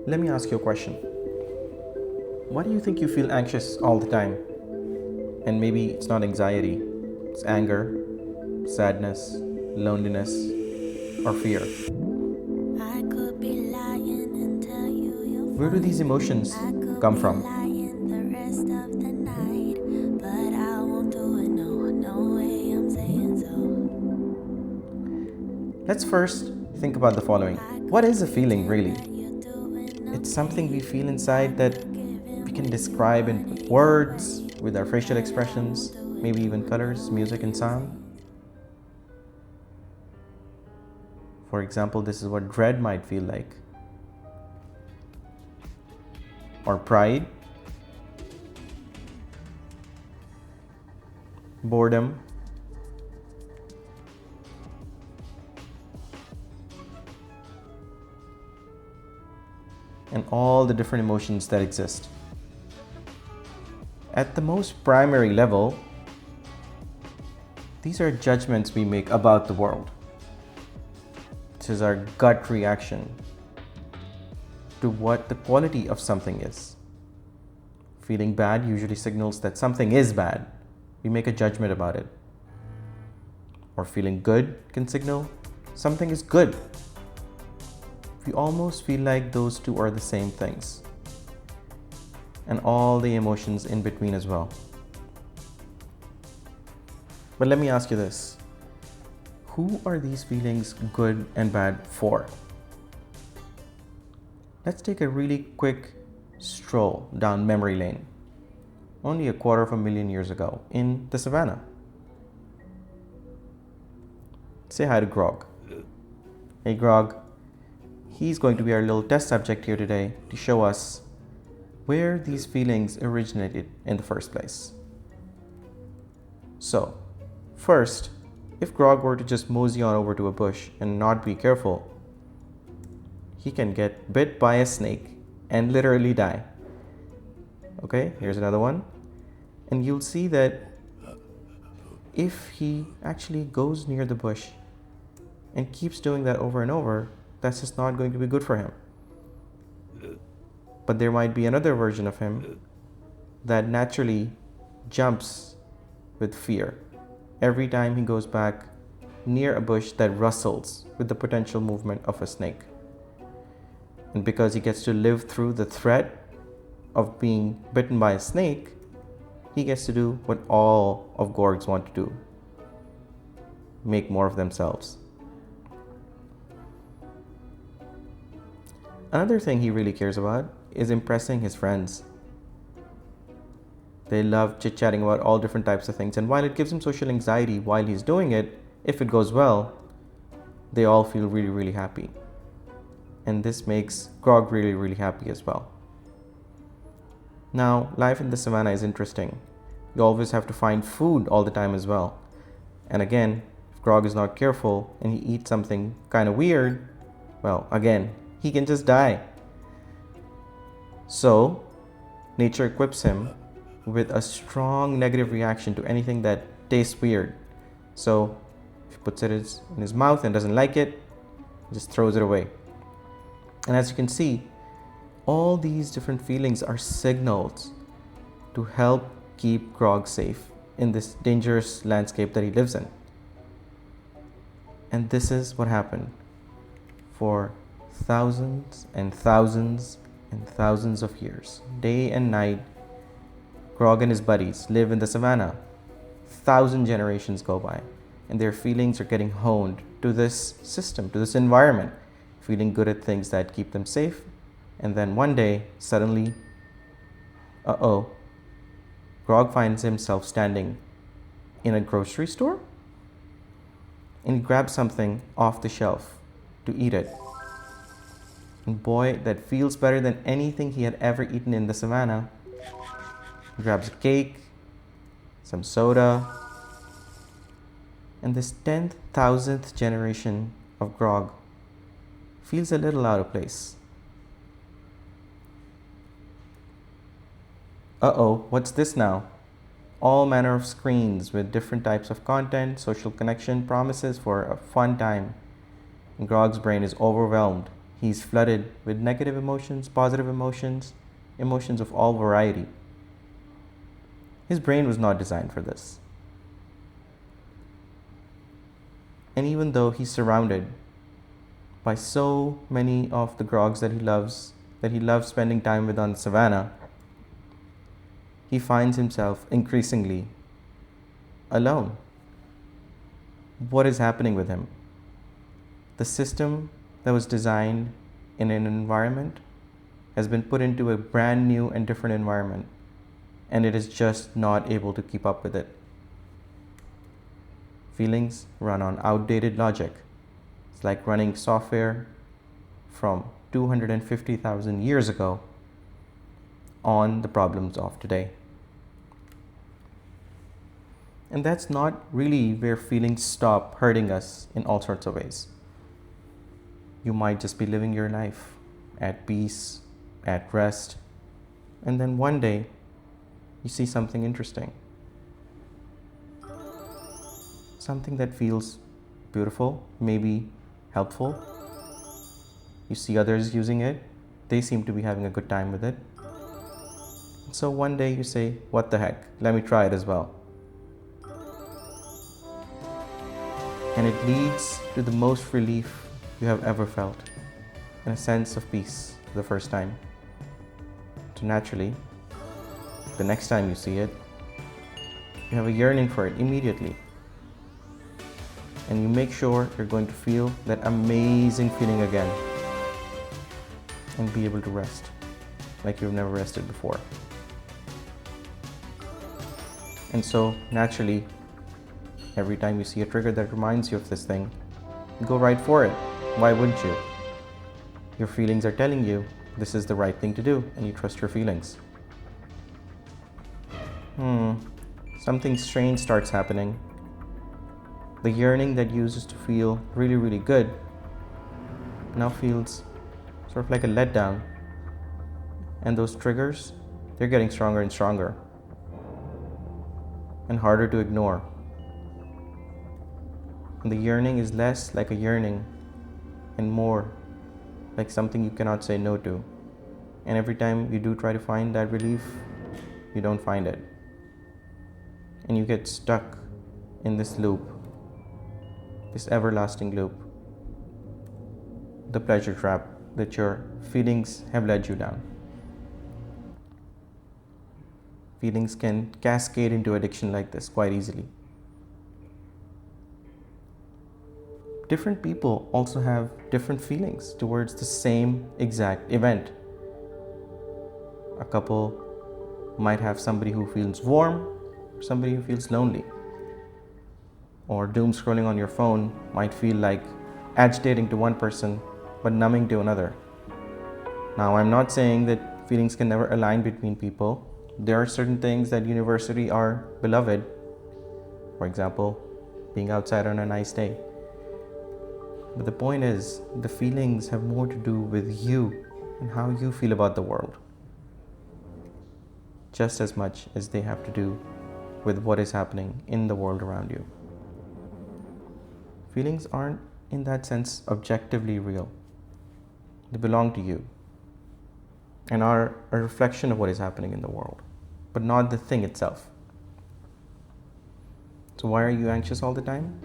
Let me ask you a question. Why do you think you feel anxious all the time? And maybe it's not anxiety, it's anger, sadness, loneliness, or fear. I could be lying and tell you you're Where do these fine. emotions I could come be from? lying the rest of the night, but I won't do it. No, no way. I'm saying so. Let's first think about the following. I What could is a feeling pretend really? that you're doing It's something we okay. feel I inside that could give we in can what you describe in want words, anyway, with our facial but I won't expressions, do it. maybe No, even colors, no way. music, and I'm sound. saying For example, this is what dread might feel like, or pride, boredom, and all the different emotions that exist. At the most primary level, these are judgments we make about the world. This is our gut reaction to what the quality of something is. Feeling bad usually signals that something is bad. We make a judgment about it. Or feeling good can signal something is good. We almost feel like those two are the same things. And all the emotions in between as well. But let me ask you this. Who are these feelings good and bad for? Let's take a really quick stroll down memory lane. Only a quarter of a million years ago in the savannah. Say hi to Grog. Hey Grog, he's going to be our little test subject here today to show us where these feelings originated in the first place. So, first, if Grog were to just mosey on over to a bush and not be careful, he can get bit by a snake and literally die. Okay, here's another one. And you'll see that if he actually goes near the bush and keeps doing that over and over, that's just not going to be good for him. But there might be another version of him that naturally jumps with fear every time he goes back near a bush that rustles with the potential movement of a snake. And because he gets to live through the threat of being bitten by a snake, he gets to do what all of Gorgs want to do: make more of themselves. Another thing he really cares about is impressing his friends. They love chit-chatting about all different types of things, and while it gives him social anxiety while he's doing it, if it goes well, they all feel really, really happy. And this makes Grog really, really happy as well. Now, life in the savannah is interesting. You always have to find food all the time as well. And again, if Grog is not careful and he eats something kind of weird, well, again, he can just die. So, nature equips him with a strong negative reaction to anything that tastes weird. So, if he puts it in his mouth and doesn't like it, he just throws it away. And as you can see, all these different feelings are signals to help keep Grog safe in this dangerous landscape that he lives in. And this is what happened for thousands and thousands and thousands of years. Day and night, Grog and his buddies live in the savannah. 1,000 generations go by, and their feelings are getting honed to this system, to this environment, feeling good at things that keep them safe. And then one day, suddenly, Grog finds himself standing in a grocery store, and he grabs something off the shelf to eat it. And boy, that feels better than anything he had ever eaten in the savannah. He grabs a cake, some soda, and this 10,000th generation of Grog feels a little out of place. What's this now? All manner of screens with different types of content, social connection, promises for a fun time. And Grog's brain is overwhelmed. He's flooded with negative emotions, positive emotions, emotions of all variety. His brain was not designed for this. And even though he's surrounded by so many of the grogs that he loves spending time with on the savannah, he finds himself increasingly alone. What is happening with him? The system that was designed in an environment has been put into a brand new and different environment, and it is just not able to keep up with it. Feelings run on outdated logic. It's like running software from 250,000 years ago on the problems of today. And that's not really where feelings stop hurting us in all sorts of ways. You might just be living your life at peace, at rest, and then one day you see something interesting. Something that feels beautiful, maybe helpful. You see others using it, they seem to be having a good time with it. So one day you say, what the heck, let me try it as well. And it leads to the most relief you have ever felt, and a sense of peace for the first time. So naturally, the next time you see it, you have a yearning for it immediately. And you make sure you're going to feel that amazing feeling again and be able to rest like you've never rested before. And so naturally, every time you see a trigger that reminds you of this thing, you go right for it. Why wouldn't you? Your feelings are telling you this is the right thing to do, and you trust your feelings. Something strange starts happening. The yearning that used to feel really, really good now feels sort of like a letdown. And those triggers, they're getting stronger and stronger and harder to ignore. And the yearning is less like a yearning and more like something you cannot say no to. And every time you do try to find that relief, you don't find it. And you get stuck in this loop, this everlasting loop, the pleasure trap that your feelings have led you down. Feelings can cascade into addiction like this quite easily. Different people also have different feelings towards the same exact event. A couple might have somebody who feels warm, or somebody who feels lonely. Or doom scrolling on your phone might feel like agitating to one person but numbing to another. Now, I'm not saying that feelings can never align between people. There are certain things that universally are beloved. For example, being outside on a nice day. But the point is, the feelings have more to do with you and how you feel about the world, just as much as they have to do with what is happening in the world around you. Feelings aren't, in that sense, objectively real. They belong to you and are a reflection of what is happening in the world, but not the thing itself. So why are you anxious all the time?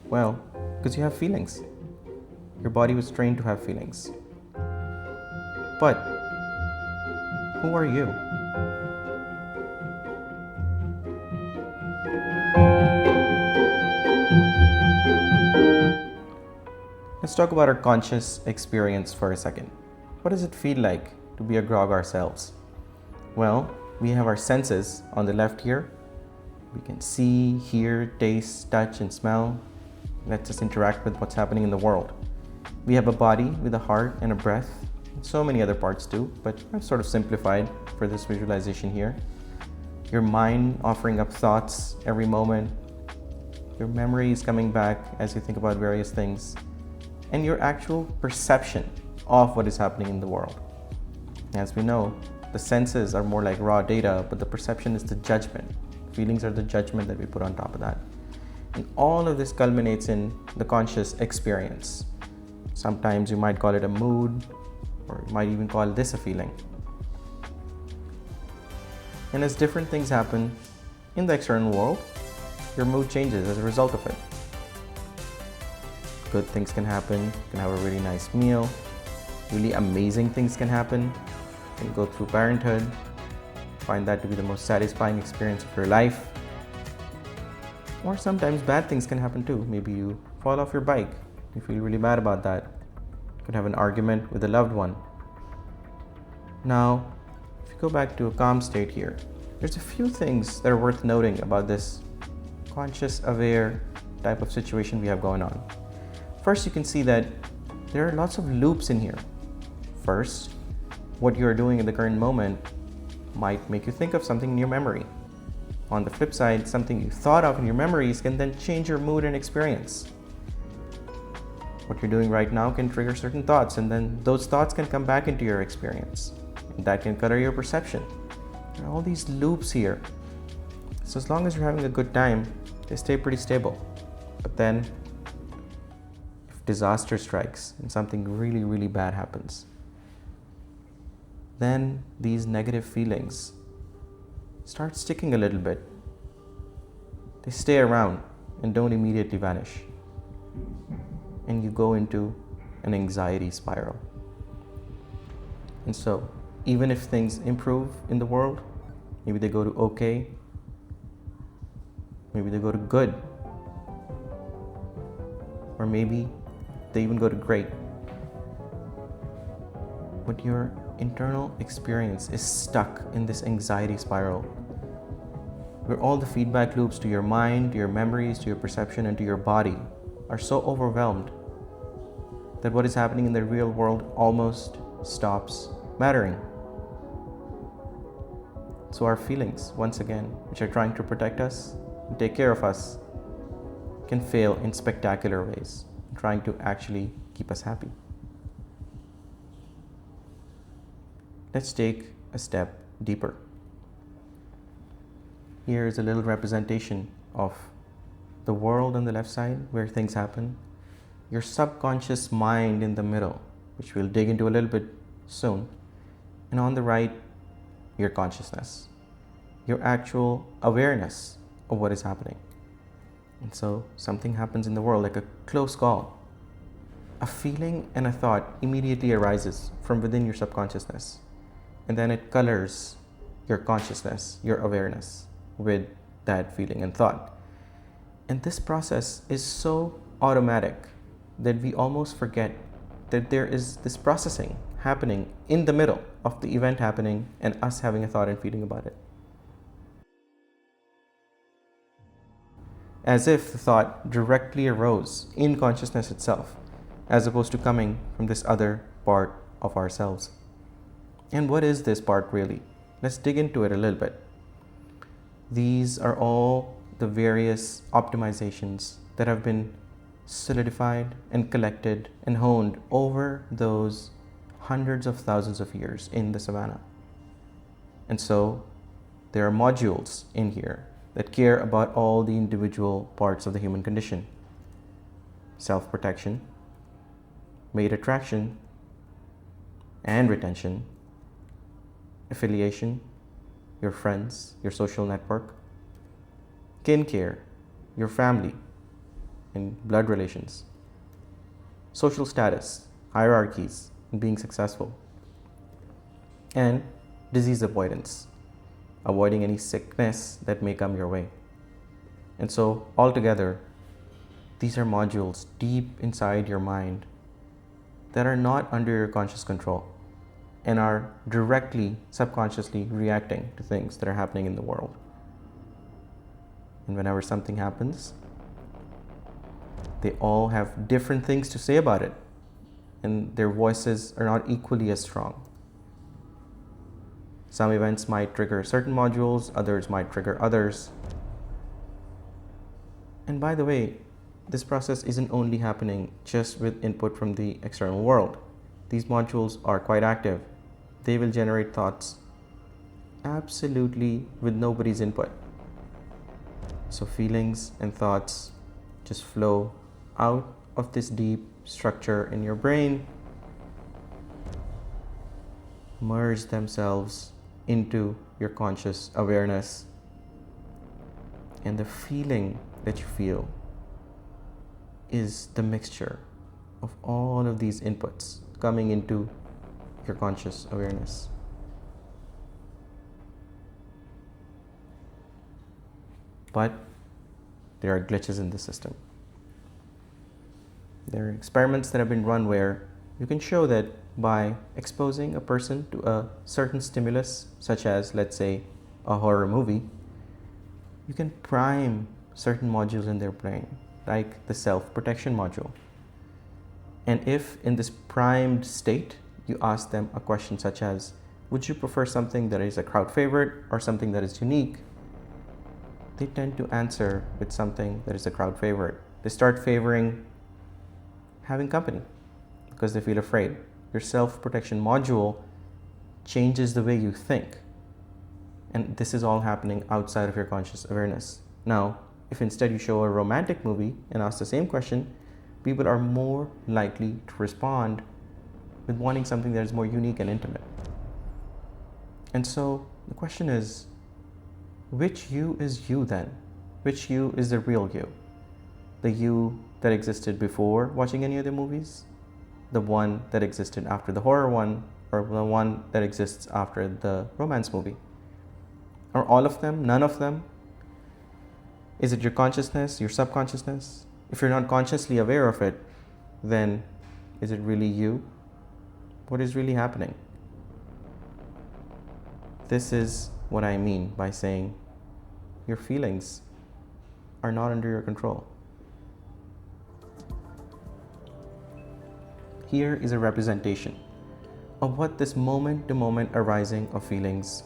Well, because you have feelings. Your body was trained to have feelings. But who are you? Let's talk about our conscious experience for a second. What does it feel like to be a grog ourselves? Well, we have our senses on the left here. We can see, hear, taste, touch, and smell. Let's just interact with what's happening in the world. We have a body with a heart and a breath, and so many other parts too, but I've sort of simplified for this visualization here. Your mind offering up thoughts every moment. Your memory is coming back as you think about various things. And your actual perception of what is happening in the world. As we know, the senses are more like raw data, but the perception is the judgment. Feelings are the judgment that we put on top of that. And all of this culminates in the conscious experience. Sometimes you might call it a mood, or you might even call this a feeling. And as different things happen in the external world, your mood changes as a result of it. Good things can happen, you can have a really nice meal, really amazing things can happen, you can go through parenthood, find that to be the most satisfying experience of your life. Or sometimes bad things can happen too. Maybe you fall off your bike, you feel really bad about that. You could have an argument with a loved one. Now, if you go back to a calm state here, there's a few things that are worth noting about this conscious, aware type of situation we have going on. First, you can see that there are lots of loops in here. First, what you're doing in the current moment might make you think of something in your memory. On the flip side, something you thought of in your memories can then change your mood and experience. What you're doing right now can trigger certain thoughts, and then those thoughts can come back into your experience. And that can color your perception. There are all these loops here. So as long as you're having a good time, they stay pretty stable. But then, if disaster strikes and something really, really bad happens, then these negative feelings start sticking a little bit. They stay around and don't immediately vanish. And you go into an anxiety spiral. And so, even if things improve in the world, maybe they go to okay, maybe they go to good, or maybe they even go to great. But your internal experience is stuck in this anxiety spiral, where all the feedback loops to your mind, to your memories, to your perception, and to your body are so overwhelmed that what is happening in the real world almost stops mattering. So our feelings, once again, which are trying to protect us and take care of us, can fail in spectacular ways, trying to actually keep us happy. Let's take a step deeper. Here is a little representation of the world on the left side, where things happen, your subconscious mind in the middle, which we'll dig into a little bit soon, and on the right, your consciousness, your actual awareness of what is happening. And so something happens in the world, like a close call. A feeling and a thought immediately arises from within your subconsciousness, and then it colors your consciousness, your awareness, with that feeling and thought. And this process is so automatic that we almost forget that there is this processing happening in the middle of the event happening and us having a thought and feeling about it. As if the thought directly arose in consciousness itself, as opposed to coming from this other part of ourselves. And what is this part really? Let's dig into it a little bit. These are all the various optimizations that have been solidified and collected and honed over those hundreds of thousands of years in the savannah. And so there are modules in here that care about all the individual parts of the human condition. Self-protection, mate attraction and retention, affiliation, your friends, your social network, kin care, your family and blood relations, social status, hierarchies, and being successful, and disease avoidance, avoiding any sickness that may come your way. And so altogether, these are modules deep inside your mind that are not under your conscious control and are directly, subconsciously reacting to things that are happening in the world. And whenever something happens, they all have different things to say about it, and their voices are not equally as strong. Some events might trigger certain modules, others might trigger others. And by the way, this process isn't only happening just with input from the external world. These modules are quite active. They will generate thoughts absolutely with nobody's input. So feelings and thoughts just flow out of this deep structure in your brain merge themselves into your conscious awareness. And the feeling that you feel is the mixture of all of these inputs coming into your conscious awareness. But there are glitches in the system. There are experiments that have been run where you can show that by exposing a person to a certain stimulus, such as, let's say, a horror movie, you can prime certain modules in their brain, like the self-protection module. And if in this primed state, you ask them a question such as, would you prefer something that is a crowd favorite or something that is unique? They tend to answer with something that is a crowd favorite. They start favoring having company because they feel afraid. Your self-protection module changes the way you think. And this is all happening outside of your conscious awareness. Now, if instead you show a romantic movie and ask the same question, people are more likely to respond with wanting something that is more unique and intimate. And so the question is, which you is you then? Which you is the real you? The you that existed before watching any of the movies? The one that existed after the horror one? Or the one that exists after the romance movie? Or all of them? None of them? Is it your consciousness, your subconsciousness? If you're not consciously aware of it, then is it really you? What is really happening? This is what I mean by saying your feelings are not under your control. Here is a representation of what this moment-to-moment arising of feelings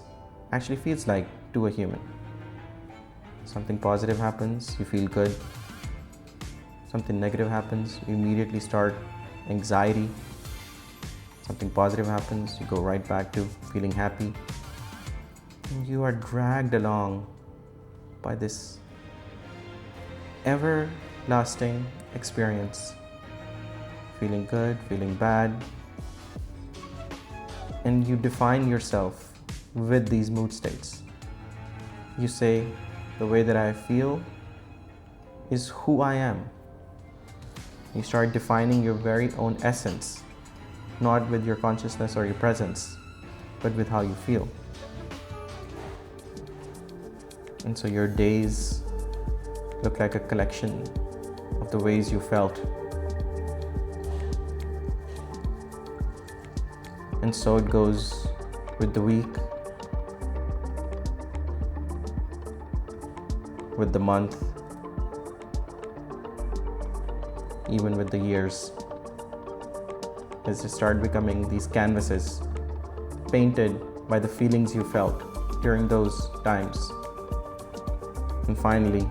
actually feels like to a human. Something positive happens, you feel good. Something negative happens, you immediately start anxiety. Something positive happens, you go right back to feeling happy. And you are dragged along by this everlasting experience. Feeling good, feeling bad. And you define yourself with these mood states. You say, the way that I feel is who I am. You start defining your very own essence, not with your consciousness or your presence, but with how you feel. And so your days look like a collection of the ways you felt. And so it goes with the week, with the month, even with the years, as they start becoming these canvases painted by the feelings you felt during those times. And finally,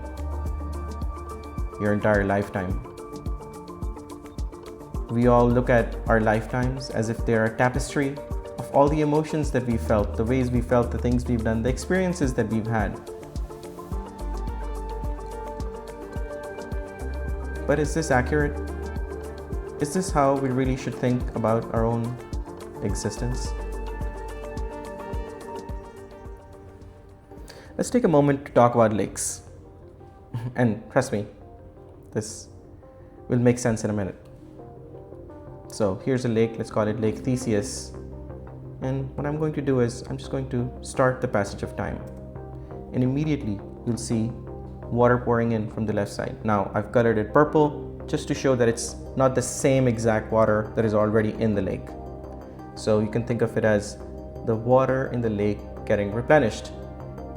your entire lifetime. We all look at our lifetimes as if they are a tapestry of all the emotions that we felt, the ways we felt, the things we've done, the experiences that we've had. But is this accurate? Is this how we really should think about our own existence? Let's take a moment to talk about lakes. And trust me, this will make sense in a minute. So here's a lake, let's call it Lake Theseus. And what I'm going to do is I'm just going to start the passage of time. And immediately you'll see water pouring in from the left side. Now I've colored it purple just to show that it's not the same exact water that is already in the lake. So you can think of it as the water in the lake getting replenished.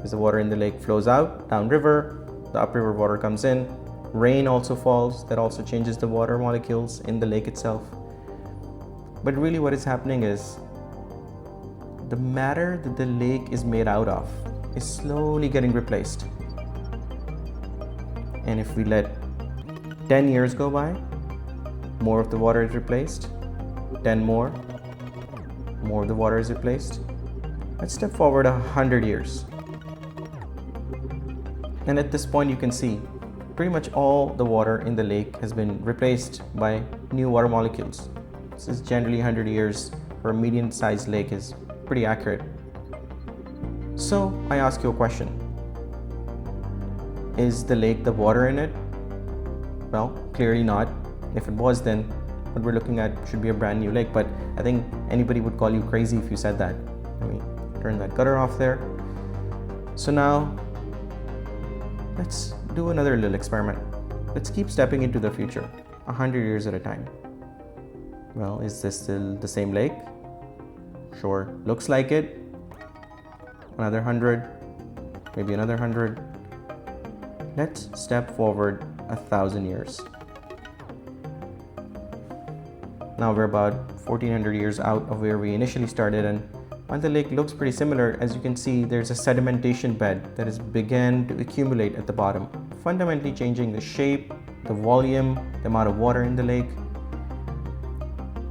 As the water in the lake flows out, downriver, the upriver water comes in, rain also falls, that also changes the water molecules in the lake itself. But really what is happening is the matter that the lake is made out of is slowly getting replaced. And if we let 10 years go by, more of the water is replaced, 10 more of the water is replaced. Let's step forward 100 years. And at this point you can see pretty much all the water in the lake has been replaced by new water molecules. This is generally 100 years for a medium-sized lake is pretty accurate. So I ask you a question. Is the lake the water in it? Well, clearly not. If it was, then what we're looking at should be a brand new lake, but I think anybody would call you crazy if you said that. Let me turn that gutter off there. So now, let's do another little experiment. Let's keep stepping into the future, 100 years at a time. Well, is this still the same lake? Sure, looks like it. Another 100, maybe another 100. Let's step forward 1,000 years. Now we're about 1400 years out of where we initially started, and while the lake looks pretty similar, as you can see, there's a sedimentation bed that has begun to accumulate at the bottom, fundamentally changing the shape, the volume, the amount of water in the lake.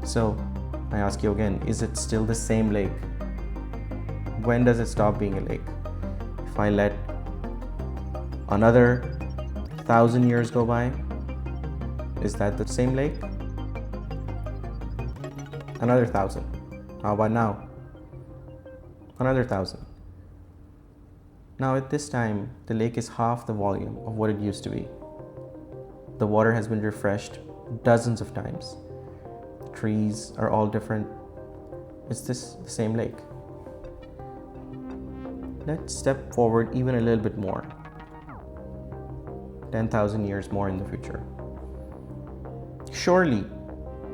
So I ask you again, is it still the same lake? When does it stop being a lake? If I let another 1,000 years go by, is that the same lake? Another 1,000. How about now? Another 1,000. Now at this time, the lake is half the volume of what it used to be. The water has been refreshed dozens of times. The trees are all different. Is this the same lake? Let's step forward even a little bit more. 10,000 years more in the future. Surely,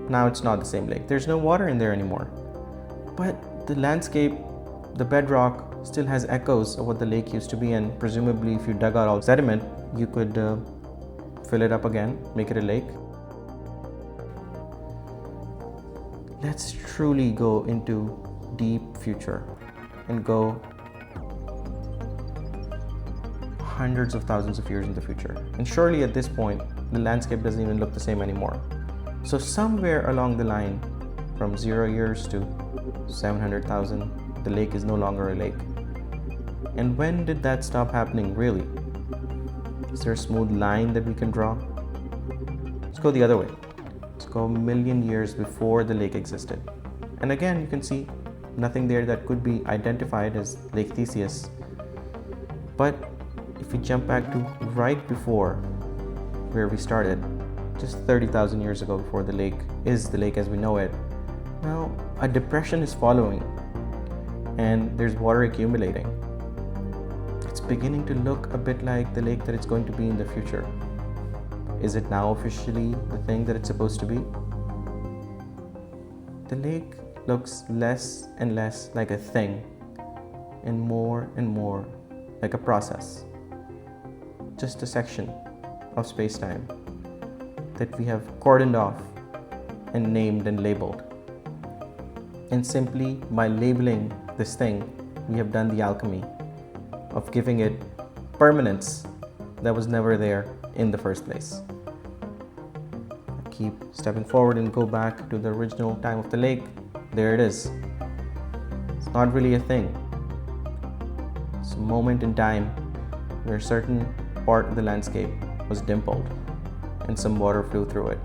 now it's not the same lake. There's no water in there anymore. But the landscape, the bedrock, still has echoes of what the lake used to be, and presumably if you dug out all sediment, you could fill it up again, make it a lake. Let's truly go into deep future and go hundreds of thousands of years in the future. And surely at this point, the landscape doesn't even look the same anymore. So somewhere along the line, from 0 years to 700,000, the lake is no longer a lake. And when did that stop happening, really? Is there a smooth line that we can draw? Let's go the other way. Let's go a million years before the lake existed. And again, you can see nothing there that could be identified as Lake Theseus. But if we jump back to right before where we started, just 30,000 years ago, before the lake is the lake as we know it, now a depression is following and there's water accumulating. It's beginning to look a bit like the lake that it's going to be in the future. Is it now officially the thing that it's supposed to be? The lake looks less and less like a thing and more like a process. Just a section of space-time that we have cordoned off and named and labeled. And simply by labeling this thing, we have done the alchemy of giving it permanence that was never there in the first place. I keep stepping forward and go back to the original time of the lake. There it is. It's not really a thing. It's a moment in time where a certain part of the landscape was dimpled and some water flew through it.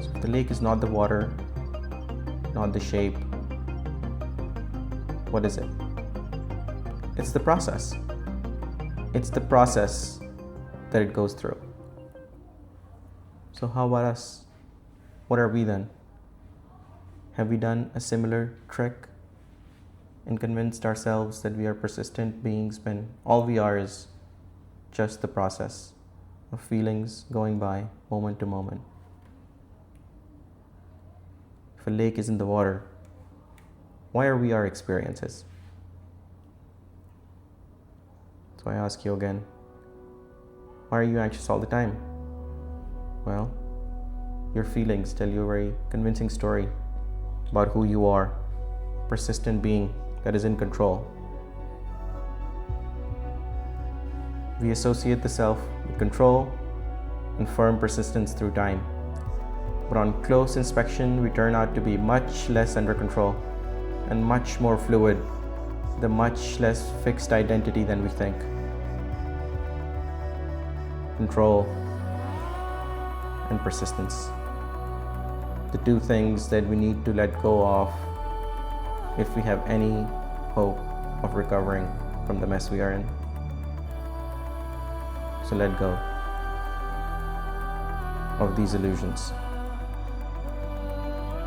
So the lake is not the water, not the shape. What is it? It's the process. It's the process that it goes through. So how about us? What are we then? Have we done a similar trick and convinced ourselves that we are persistent beings when all we are is just the process of feelings going by moment to moment? If a lake is in the water, why are we our experiences? So I ask you again, why are you anxious all the time? Well, your feelings tell you a very convincing story about who you are, persistent being that is in control. We associate the self with control and firm persistence through time. But on close inspection, we turn out to be much less under control and much more fluid, the much less fixed identity than we think. control, and persistence. The two things that we need to let go of if we have any hope of recovering from the mess we are in. So let go of these illusions.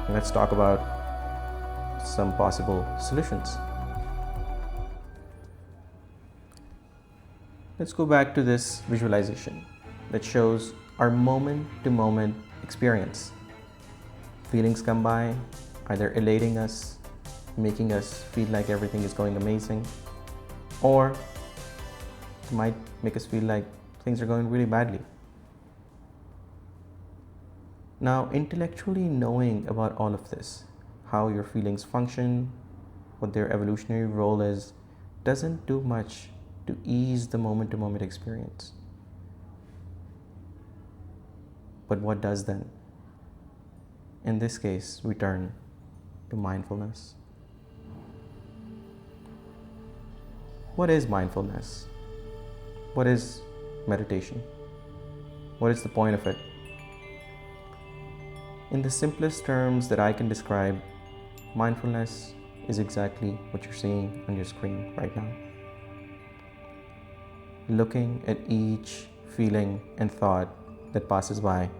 Let's talk about some possible solutions. Let's go back to this visualization that shows our moment-to-moment experience. Feelings come by, either elating us, making us feel like everything is going amazing, or it might make us feel like things are going really badly. Now, intellectually knowing about all of this, how your feelings function, what their evolutionary role is, doesn't do much to ease the moment-to-moment experience. But what does then? In this case, we turn to mindfulness. What is mindfulness? What is meditation? What is the point of it? In the simplest terms that I can describe, mindfulness is exactly what you're seeing on your screen right now. Looking at each feeling and thought that passes by,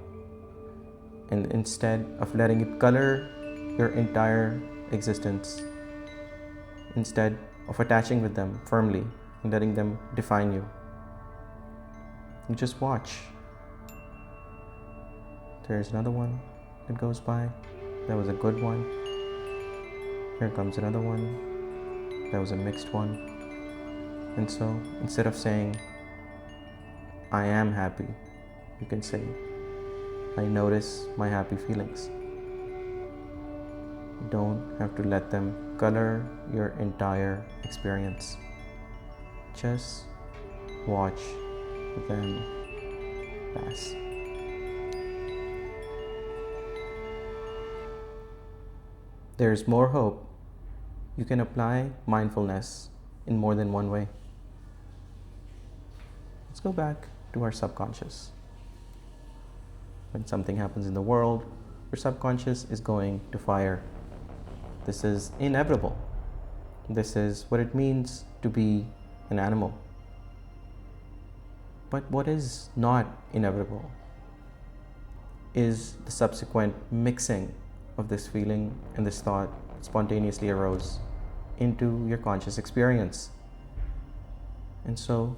and instead of letting it color your entire existence, instead of attaching with them firmly and letting them define you, you just watch. There's another one that goes by. That was a good one. Here comes another one. That was a mixed one. And so instead of saying, I am happy, you can say, I notice my happy feelings. You don't have to let them color your entire experience. Just watch them pass. There's more hope. You can apply mindfulness in more than one way. Let's go back to our subconscious. When something happens in the world, your subconscious is going to fire. This is inevitable. This is what it means to be an animal. But what is not inevitable is the subsequent mixing of this feeling and this thought spontaneously arose into your conscious experience. And so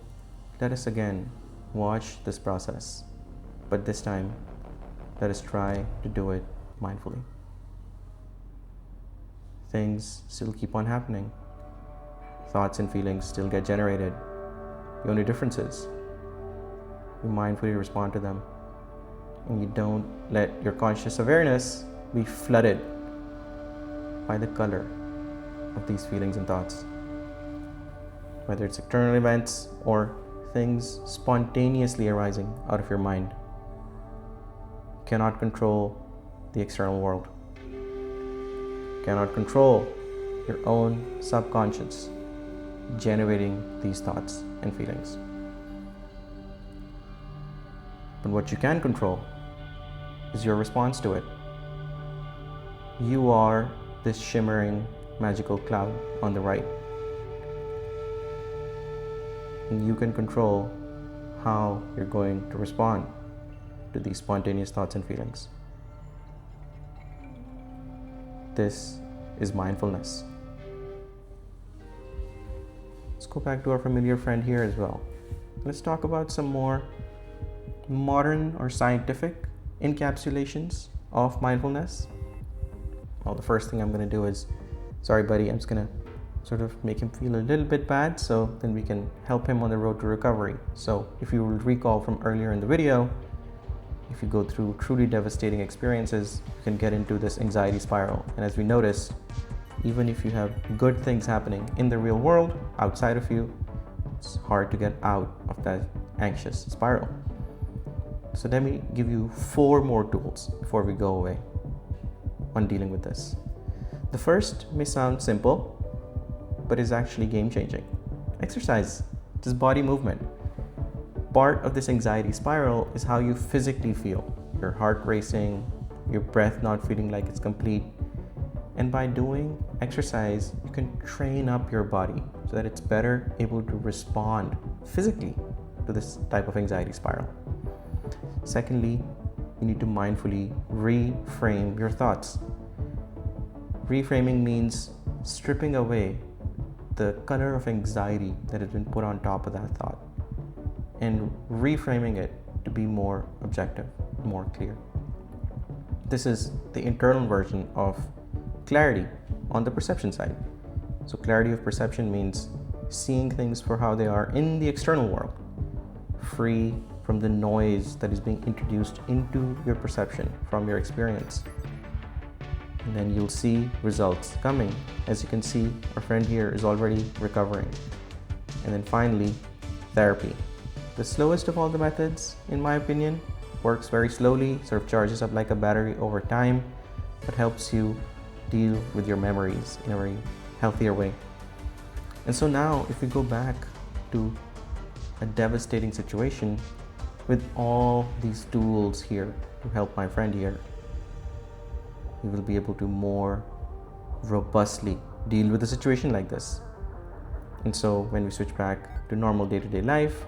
let us again watch this process, but this time let us try to do it mindfully. Things still keep on happening. Thoughts and feelings still get generated. The only difference is you mindfully respond to them, and you don't let your conscious awareness be flooded by the color of these feelings and thoughts. Whether it's external events or things spontaneously arising out of your mind. You cannot control the external world. You cannot control your own subconscious generating these thoughts and feelings. But what you can control is your response to it. You are this shimmering magical cloud on the right. And you can control how you're going to respond to these spontaneous thoughts and feelings. This is mindfulness. Let's go back to our familiar friend here as well. Let's talk about some more modern or scientific encapsulations of mindfulness. Well, the first thing I'm going to do is, sorry buddy, I'm just going to sort of make him feel a little bit bad so then we can help him on the road to recovery. So if you will recall from earlier in the video, if you go through truly devastating experiences, you can get into this anxiety spiral. And as we noticed, even if you have good things happening in the real world outside of you, it's hard to get out of that anxious spiral. So let me give you 4 more tools before we go away on dealing with this. The first may sound simple, but is actually game-changing. Exercise, just body movement. part of this anxiety spiral is how you physically feel. Your heart racing, your breath not feeling like it's complete. And by doing exercise, you can train up your body so that it's better able to respond physically to this type of anxiety spiral. Secondly, you need to mindfully reframe your thoughts. Reframing means stripping away the color of anxiety that has been put on top of that thought and reframing it to be more objective, more clear. This is the internal version of clarity on the perception side. So clarity of perception means seeing things for how they are in the external world, free from the noise that is being introduced into your perception from your experience. And then you'll see results coming. As you can see, our friend here is already recovering. And then finally, therapy. The slowest of all the methods, in my opinion, works very slowly, sort of charges up like a battery over time, but helps you deal with your memories in a very healthier way. And so now, if we go back to a devastating situation with all these tools here to help my friend here, you will be able to more robustly deal with a situation like this. And so when we switch back to normal day-to-day life,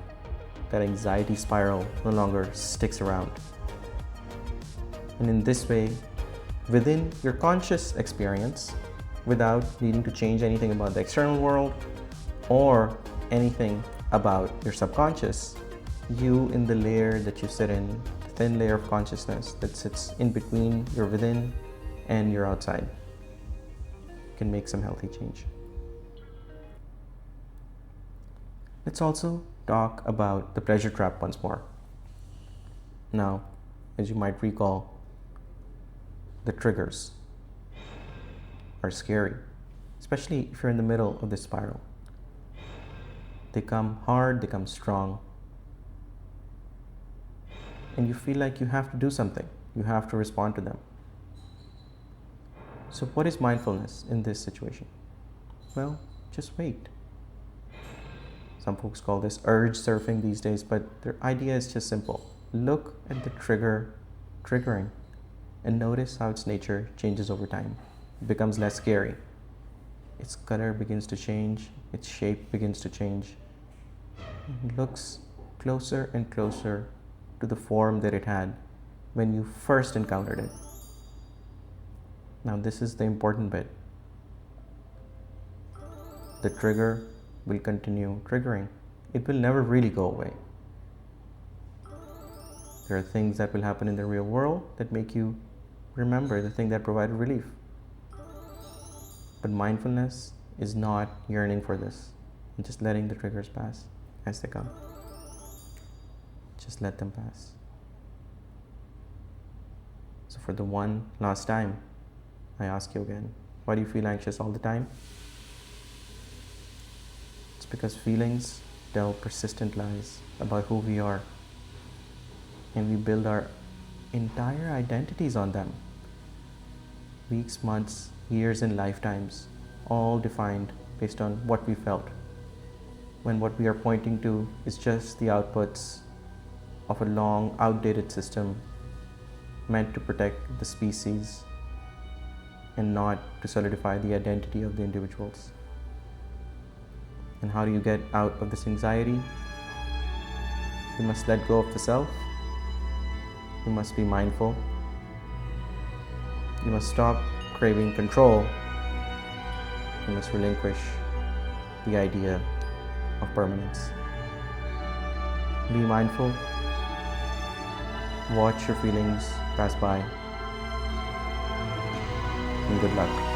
that anxiety spiral no longer sticks around. And in this way, within your conscious experience, without needing to change anything about the external world or anything about your subconscious, you in the layer that you sit in, the thin layer of consciousness that sits in between your within and your outside, can make some healthy change. Let's also talk about the pleasure trap once more. Now, as you might recall, the triggers are scary, especially if you're in the middle of this spiral. They come hard, they come strong, and you feel like you have to do something, you have to respond to them. So what is mindfulness in this situation? Well, just wait. Some folks call this urge surfing these days, but the idea is just simple. Look at the triggering, and notice how its nature changes over time. It becomes less scary. Its color begins to change, its shape begins to change. It looks closer and closer to the form that it had when you first encountered it. Now this is the important bit. The trigger will continue triggering. It will never really go away. There are things that will happen in the real world that make you remember the thing that provided relief. But mindfulness is not yearning for this and just letting the triggers pass as they come. Just let them pass. So for the one last time, I ask you again, why do you feel anxious all the time? It's because feelings tell persistent lies about who we are, and we build our entire identities on them. Weeks, months, years, and lifetimes, all defined based on what we felt, when what we are pointing to is just the outputs of a long, outdated system meant to protect the species and not to solidify the identity of the individuals. And how do you get out of this anxiety? You must let go of the self. You must be mindful. You must stop craving control. You must relinquish the idea of permanence. Be mindful. Watch your feelings pass by. And good luck.